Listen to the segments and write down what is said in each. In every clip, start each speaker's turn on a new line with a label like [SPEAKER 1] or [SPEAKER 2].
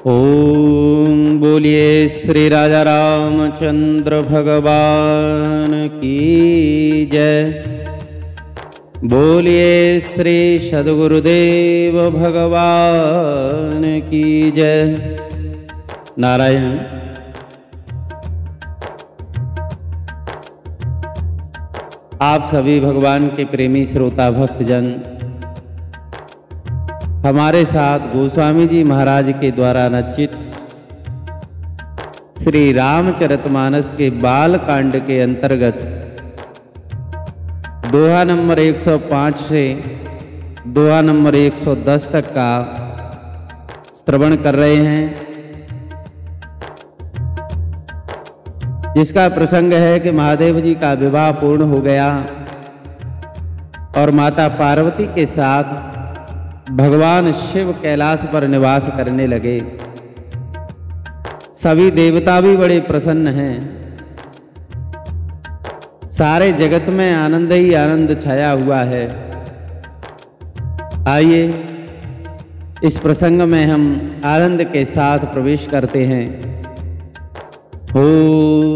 [SPEAKER 1] ओम बोलिए श्री राजा रामचंद्र भगवान की जय। बोलिए श्री सद्गुरुदेव भगवान की जय। नारायण। आप सभी भगवान के प्रेमी श्रोता भक्तजन हमारे साथ गोस्वामी जी महाराज के द्वारा रचित श्री रामचरितमानस के बाल कांड के अंतर्गत दोहा नंबर 105 से दोहा नंबर 110 तक का श्रवण कर रहे हैं, जिसका प्रसंग है कि महादेव जी का विवाह पूर्ण हो गया और माता पार्वती के साथ भगवान शिव कैलाश पर निवास करने लगे। सभी देवता भी बड़े प्रसन्न हैं। सारे जगत में आनंद ही आनंद छाया हुआ है। आइए इस प्रसंग में हम आनंद के साथ प्रवेश करते हैं। ओम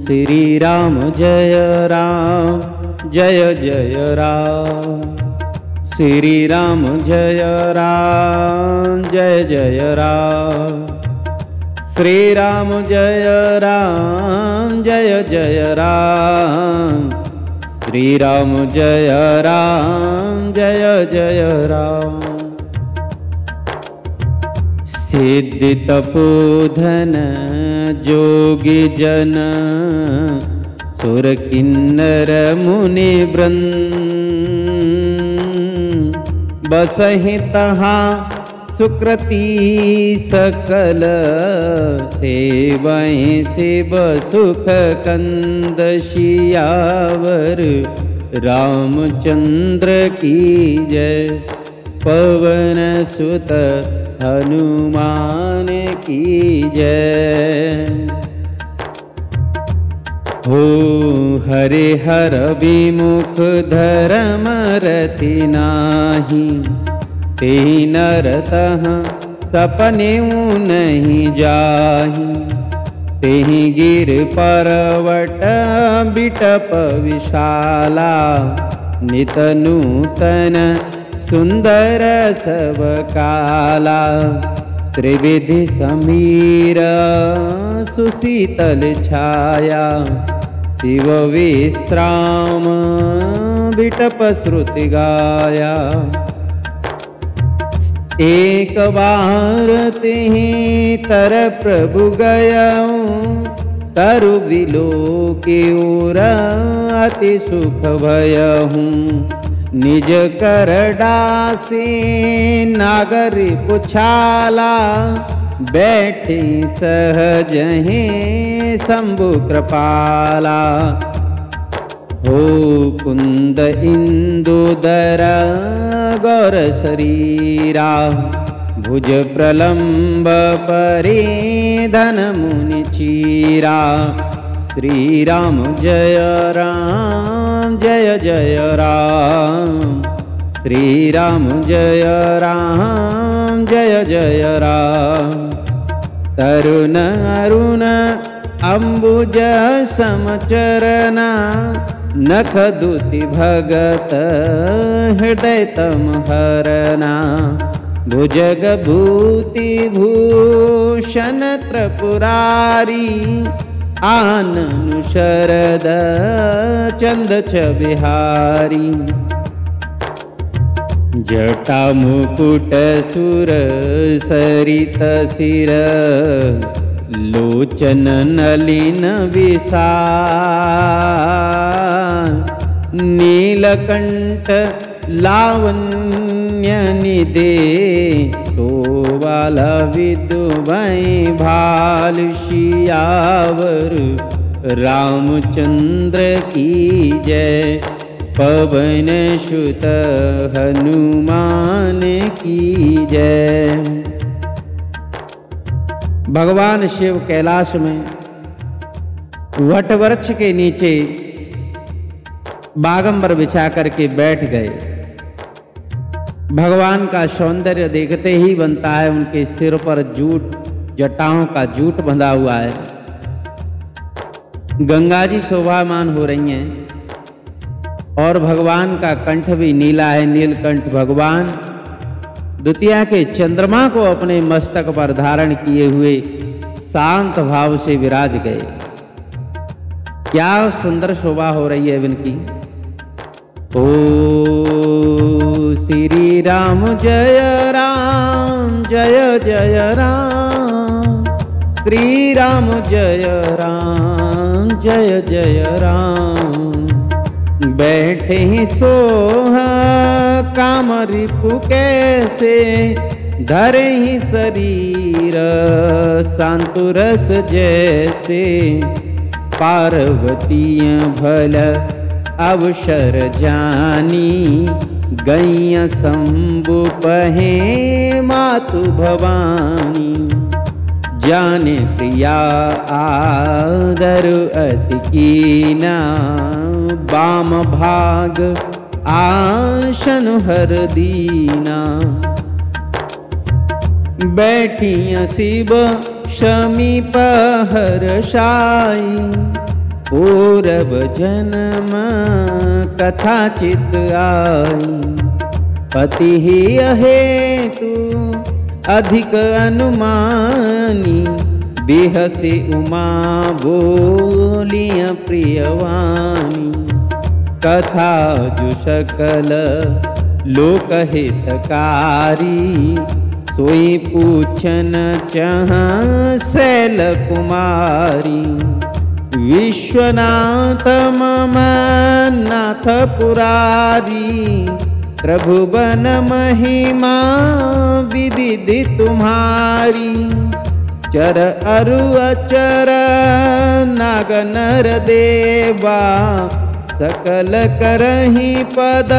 [SPEAKER 1] श्री राम जय राम जय जय राम। श्री राम जय राम जय जय राम। श्री राम जय राम जय जय राम। श्री राम जय राम जय जय राम। सिद्धि तपोधन जोगी जन सुर किन्नर मुनि वृंद बसहि तहाँ सुकृति सकल सेवहि शिव सुख कंद सियावर रामचंद्र की जय। पवन सुत हनुमान की जय। हो हरे हर विमुख धर्म रति नाही। तेहि नर तहाँ सपने नहीं जाहि। तेहि गिर पर्वत बिटप विशाला। नित नूतन सुंदर सब काला। त्रिविधि समीर सुशीतल छाया। शिव विश्राम बिटप श्रुति गाया। एक बार तिहि तर प्रभु गयऊँ। तरु विलोकि उर अति सुख भयहूँ। निज कर डासी नागरी पुछाला। बैठी सहज ही शंभु कृपाला। हो कुंद इंदुदर गौर शरीरा। भुज प्रलंब परिधन मुनि चीरा। श्री राम जय राम जय जय राम। श्री राम जय राम जय जय राम। तरुण अरुण अम्बुज समचरना। नख दुति भगत हृदय तम हरना। भुजग भूति भूषण त्रिपुरारी। आनन शरद चंद च बिहारी। जटा मुकुट सुर सरित सिर। लोचन नलिन विशाल। नीलकंठ लावण्य निधे। शोभाला विदुभय भाल सियावर रामचंद्र की जय। पवन सुत हनुमान की जय। भगवान शिव कैलाश में वट वृक्ष के नीचे बागंबर बिछा करके बैठ गए। भगवान का सौंदर्य देखते ही बनता है। उनके सिर पर जूट, जटाओं का जूट बंधा हुआ है। गंगा जी शोभामान हो रही हैं और भगवान का कंठ भी नीला है। नीलकंठ भगवान द्वितीया के चंद्रमा को अपने मस्तक पर धारण किए हुए शांत भाव से विराज गए। क्या सुंदर शोभा हो रही है इनकी। ओ श्री राम जय जय राम, श्री राम जय जय राम। बैठे ही सोह काम रिपु कैसे, धरे ही शरीर सांतुरस जैसे। पार्वती भल अवसर जानी, गैया शंभु पहे मातु भवानी। जाने प्रिया आदर अति कीना, बाम भाग आसन हर दीना। बैठी शिव समीप हर्षाई, पूरब जन्म कथा चित आई। पति ही हेतु अधिक अनुमानी, बिहसी उमा बोलिया प्रियवानी। कथा जो सकल लोक हितकारी, सोई पूछन चहाँ शैल कुमारी। विश्वनाथ मम नाथ पुरारी, प्रभु बन महिमा विदिधि तुम्हारी। चर अरु अचर नाग नर देवा, सकल करहि पद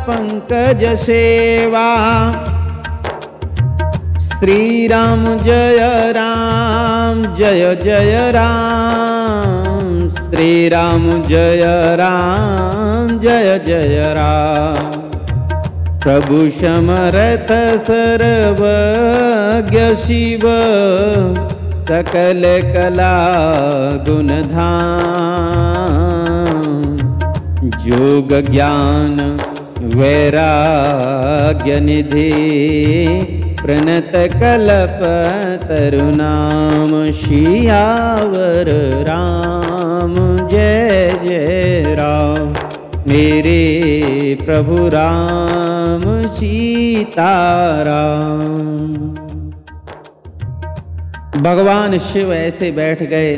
[SPEAKER 1] पंकज सेवा। श्री राम जय जय राम, श्री राम जय जय राम। प्रभु समरथ सर्वज्ञ शिव, सकल कला गुण धाम। जोग ज्ञान वैराग्य निधि, प्रणत कलप तरुनाम। सियावर राम जय जय राम, मेरे प्रभु राम सीताराम। भगवान शिव ऐसे बैठ गए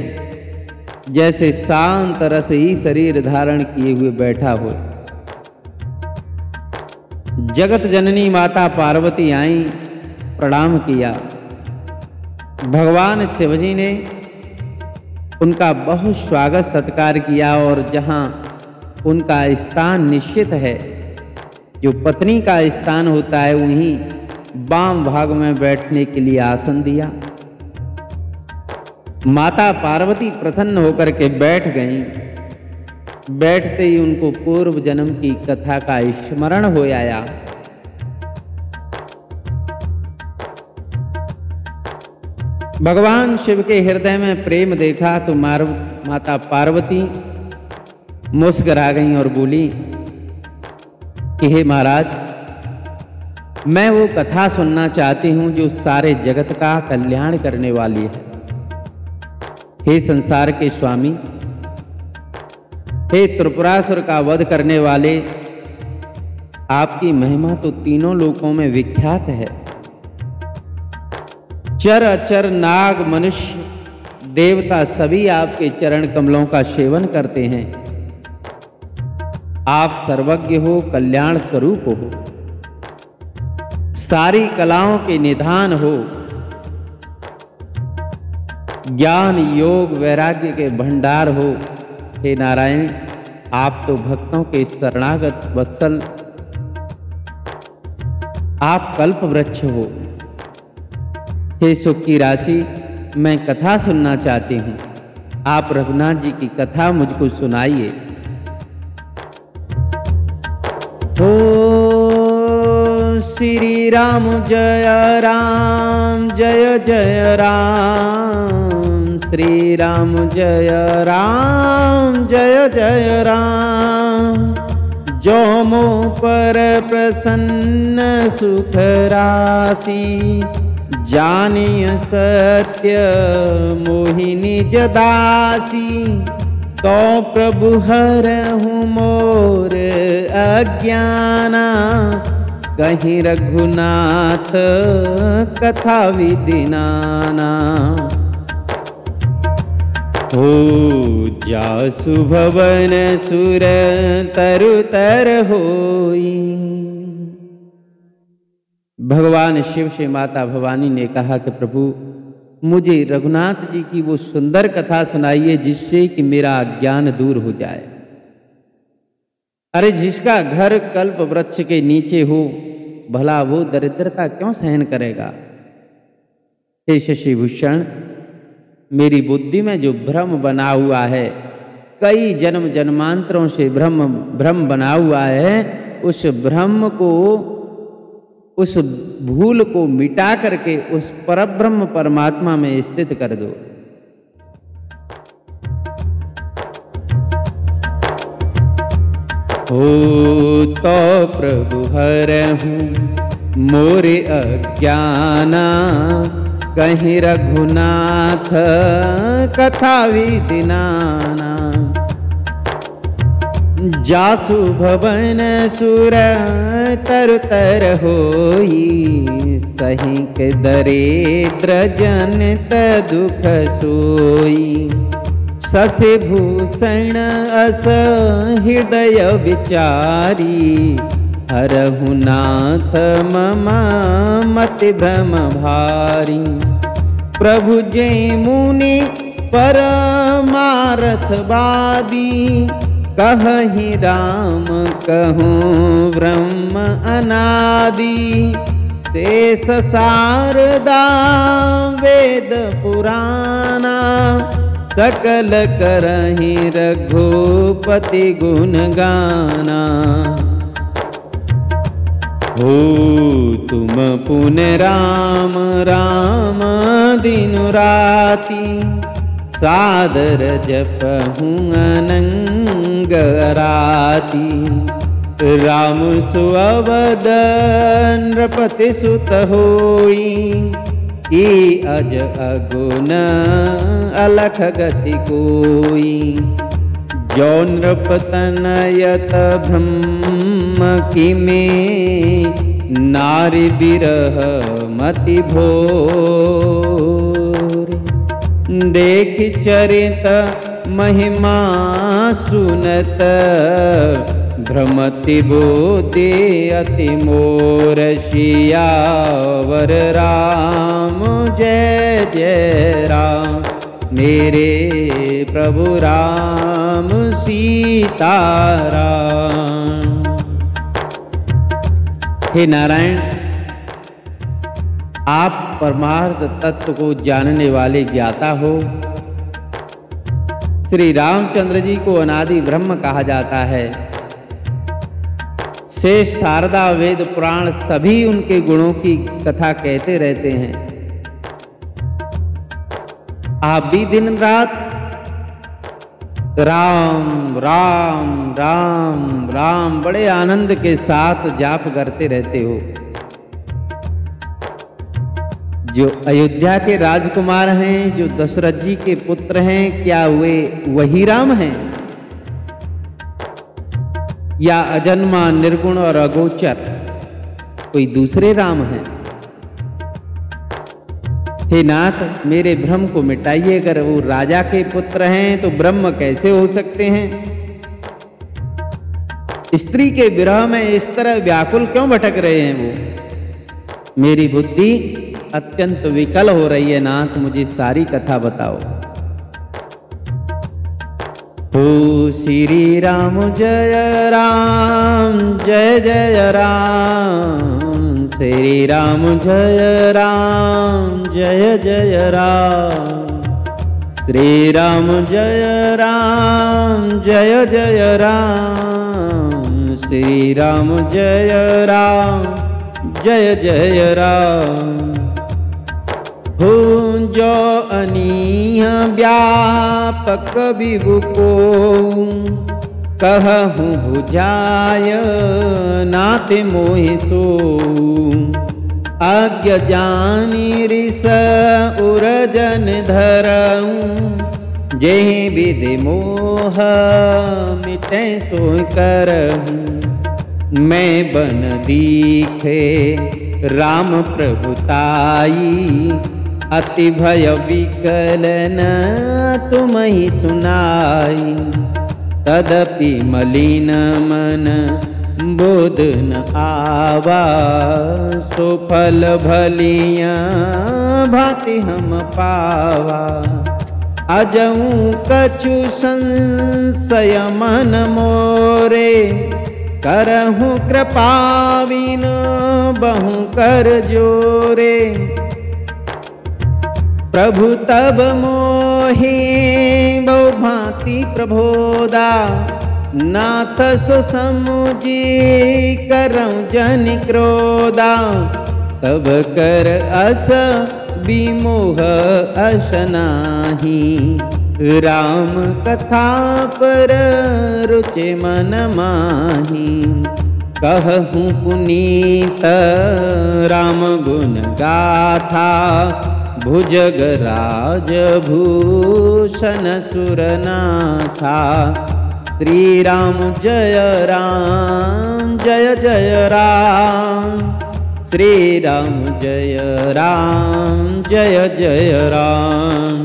[SPEAKER 1] जैसे शांत रस ही शरीर धारण किए हुए बैठा हो। जगत जननी माता पार्वती आई, प्रणाम किया। भगवान शिवजी ने उनका बहुत स्वागत सत्कार किया और जहां उनका स्थान निश्चित है, जो पत्नी का स्थान होता है, वहीं वाम भाग में बैठने के लिए आसन दिया। माता पार्वती प्रसन्न होकर के बैठ गईं। बैठते ही उनको पूर्व जन्म की कथा का स्मरण हो आया। भगवान शिव के हृदय में प्रेम देखा तो माता पार्वती मुस्कुरा गईं और बोली कि हे महाराज, मैं वो कथा सुनना चाहती हूं जो सारे जगत का कल्याण करने वाली है। हे संसार के स्वामी, हे त्रिपुरासुर का वध करने वाले, आपकी महिमा तो तीनों लोकों में विख्यात है। चर अचर नाग मनुष्य देवता सभी आपके चरण कमलों का सेवन करते हैं। आप सर्वज्ञ हो, कल्याण स्वरूप हो, सारी कलाओं के निधान हो, ज्ञान योग वैराग्य के भंडार हो। हे नारायण, आप तो भक्तों के शरणागत वत्सल, आप कल्प वृक्ष हो। हे सुख की राशि, मैं कथा सुनना चाहती हूँ। आप रघुनाथ जी की कथा मुझको सुनाइए। श्री राम जय राम जय जय राम, श्री राम जय राम जय जय राम। जो मोह पर प्रसन्न सुख राशि, जानिय सत्य मोहि निज दासी। तो प्रभु हरहु मोर अज्ञाना, कहीं रघुनाथ कथा विधि नाना। हो जासु भवन सुर तरु तर होई। भगवान शिव से माता भवानी ने कहा कि प्रभु मुझे रघुनाथ जी की वो सुंदर कथा सुनाइए जिससे कि मेरा अज्ञान दूर हो जाए। अरे जिसका घर कल्प वृक्ष के नीचे हो, भला वो दरिद्रता क्यों सहन करेगा। हे शशिभूषण, मेरी बुद्धि में जो भ्रम बना हुआ है, कई जन्म जन्मांतरों से भ्रम बना हुआ है, उस भ्रम को, उस भूल को मिटा करके उस परब्रह्म परमात्मा में स्थित कर दो। हो तो प्रभु हरहु मोरे अज्ञाना, कहीं रघुनाथ कथा विधि नाना। जासु भवन सुर तरु तर होई, सही के दरिद्र जनित दुख सोई। शशिभूषण अस हृदय विचारी, हरहु नाथ मम मति भ्रम भारी। प्रभु जय मुनि परमारथ वादी, कहहि राम कहूँ ब्रह्म अनादि। शेष शारदा वेद पुराना, सकल करहि रघुपति गुण गाना। हो तुम पुन राम राम दिन राति, सादर जपहूँ अनंग राति। राम सुअवद नृपति सुत होई, की अज अगुन अलख गति कोई। जो नृपतनयत ब्रह्म की में, नारी विरह मति भोर। देख चरित महिमा सुनत, भ्रमति बोधि अति मोर। सियावर राम जय जय राम, मेरे प्रभु राम सीताराम। हे नारायण, आप परमार्थ तत्व को जानने वाले ज्ञाता हो। श्री रामचंद्र जी को अनादि ब्रह्म कहा जाता है। शेष शारदा वेद पुराण सभी उनके गुणों की कथा कहते रहते हैं। आप भी दिन रात राम राम राम राम बड़े आनंद के साथ जाप करते रहते हो। जो अयोध्या के राजकुमार हैं, जो दशरथ जी के पुत्र हैं, क्या वे वही राम हैं या अजन्मा निर्गुण और अगोचर कोई दूसरे राम हैं? हे नाथ, मेरे भ्रम को मिटाइए। अगर वो राजा के पुत्र हैं तो ब्रह्म कैसे हो सकते हैं? स्त्री के विरह में इस तरह व्याकुल क्यों भटक रहे हैं वो? मेरी बुद्धि अत्यंत विकल हो रही है नाथ, मुझे सारी कथा बताओ। हो श्री राम जय राम जय जय राम, श्री राम जय राम जय जय राम, श्री राम जय राम जय जय राम, श्री राम जय राम जय जय राम। हो जो अनीह व्यापक विभु को कहूँ बुझाय नाते मोहि सो। आज्ञ जानी रिस उरजन धरऊँ जेहि विधि मोह मिटै सोई करहूँ। मैं बन दीखे राम प्रभुताई अति भय विकलन तुम ही सुनाई। तदपि मलिन मन बोध न आवा सो फल भलियाँ भांति हम पावा। अजऊँ कछु संशय मन मोरे करहूँ कृपा बिन बहु कर जोरे। प्रभु तब मोहि बहु भांति प्रबोधा नाथ सो समुझी करऊँ जन क्रोधा। तब कर अस विमोह अस नाही राम कथा पर रुचि मन माही। कहूँ पुनीत राम गुण गाथा भुजग राज भूषण सुरनाथा। श्री राम जय राम जय जय राम। श्री राम जय राम जय जय राम।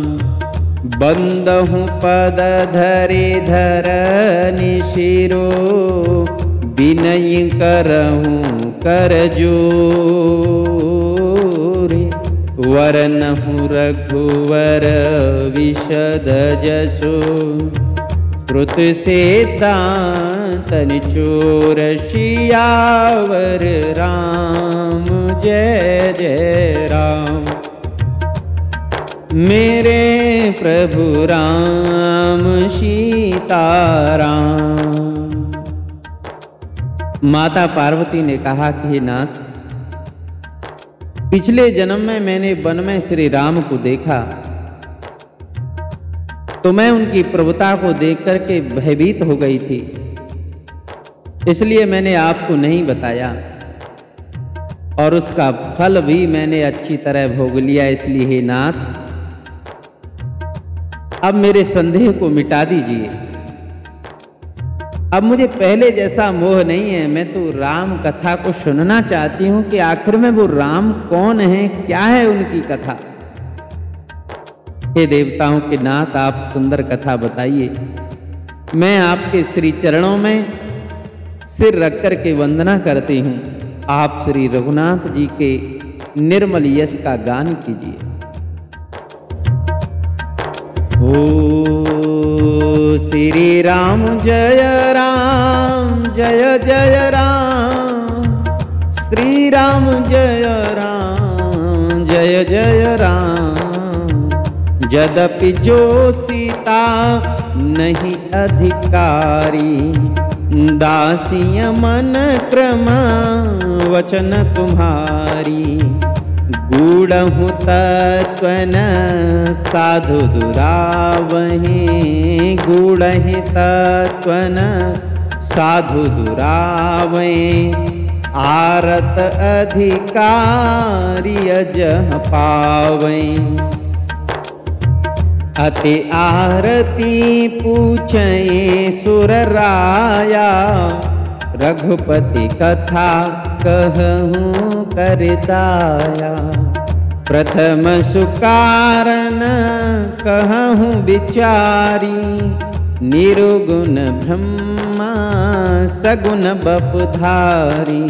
[SPEAKER 1] बंदहूँ पद धरे धरनि शिरो विनय करहूँ कर जोरे। वरनहूँ रघुवर विशद जसो श्रुत से दांतन चोर सियावर राम जय जय राम। मेरे प्रभु राम सीताराम। माता पार्वती ने कहा कि हे नाथ, पिछले जन्म में मैंने वन में श्री राम को देखा तो मैं उनकी प्रभुता को देख करके भयभीत हो गई थी, इसलिए मैंने आपको नहीं बताया और उसका फल भी मैंने अच्छी तरह भोग लिया। इसलिए हे नाथ, अब मेरे संदेह को मिटा दीजिए। अब मुझे पहले जैसा मोह नहीं है। मैं तो राम कथा को सुनना चाहती हूँ कि आखिर में वो राम कौन है, क्या है उनकी कथा। हे देवताओं के नाथ, आप सुंदर कथा बताइए। मैं आपके श्री चरणों में सिर रख कर के वंदना करती हूँ। आप श्री रघुनाथ जी के निर्मल यश का गान कीजिए। ओ श्री राम जय राम जय जय राम। श्री राम जय राम जय जय राम। यद्यपि जो सीता नहीं अधिकारी, दासी मन क्रम वचन तुम्हारी। गूढ़हु तत्वन साधु दुरावहे, गूढ़हि तत्वन साधु दुरावहे। आरत अधिकारी अजह पावै, अति आरती पूछे सुर राया। रघुपति कथा कहूँ करताया, प्रथम सुकारण कहूँ विचारी। निरुगुण ब्रह्मा सगुण बपधारी,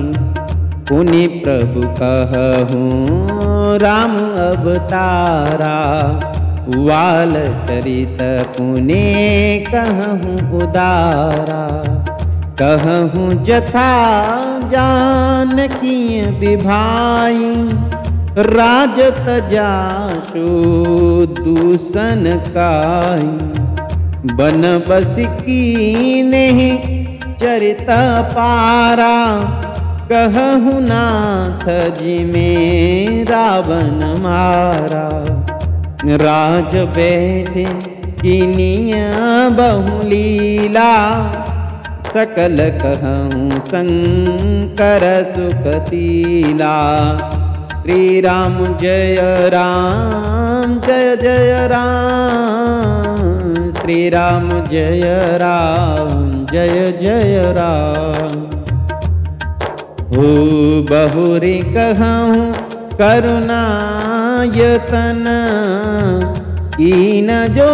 [SPEAKER 1] पुनि प्रभु कहूँ राम अवतारा। वाल चरित पुने कहूँ उदारा, कहूँ जथा जानकी विभाई। राजत जासु दूषण काई, बन बस की नहीं चरित पारा। कहु नाथ जी में रावण मारा। राज बैठे कीनिया बहुलीला, सकल कहूँ शंकर सुखशीला। श्री राम जय जय राम, श्री राम जय जय राम। हो बहुरी कहूँ करुणा यतन, कीन जो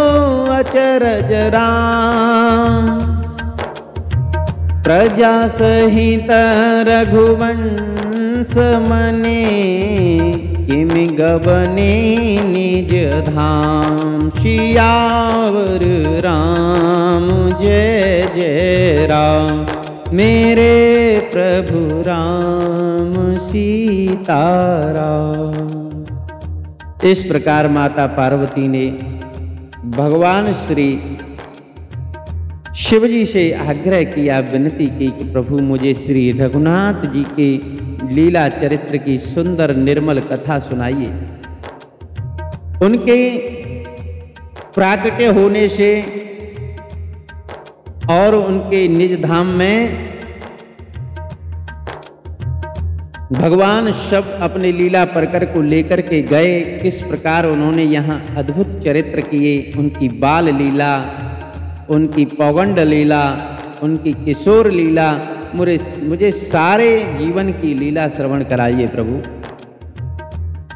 [SPEAKER 1] अचरज राम। प्रजा सहित रघुवंश मने, किम गबने निज धाम। सियावर राम जय जय राम, मेरे प्रभु राम सीताराम। इस प्रकार माता पार्वती ने भगवान श्री शिवजी से आग्रह किया, विनती की कि प्रभु मुझे श्री रघुनाथ जी के लीला चरित्र की सुंदर निर्मल कथा सुनाइए। उनके प्राकट्य होने से और उनके निज धाम में भगवान सब अपने लीला प्रकर को लेकर के गए, किस प्रकार उन्होंने यहाँ अद्भुत चरित्र किए। उनकी बाल लीला, उनकी पौगंड लीला, उनकी किशोर लीला, मुझे सारे जीवन की लीला श्रवण कराइए प्रभु।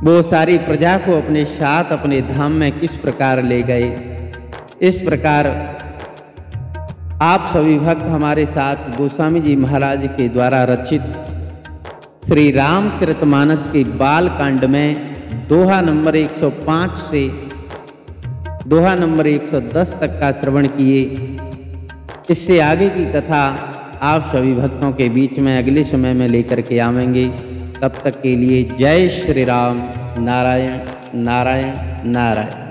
[SPEAKER 1] वो सारी प्रजा को अपने साथ अपने धाम में किस प्रकार ले गए। इस प्रकार आप सभी भक्त हमारे साथ गोस्वामी जी महाराज के द्वारा रचित श्री रामचरितमानस के बाल कांड में दोहा नंबर 105 से दोहा नंबर 110 तक का श्रवण किए। इससे आगे की कथा आप सभी भक्तों के बीच में अगले समय में लेकर के आवेंगे। तब तक के लिए जय श्री राम। नारायण नारायण नारायण।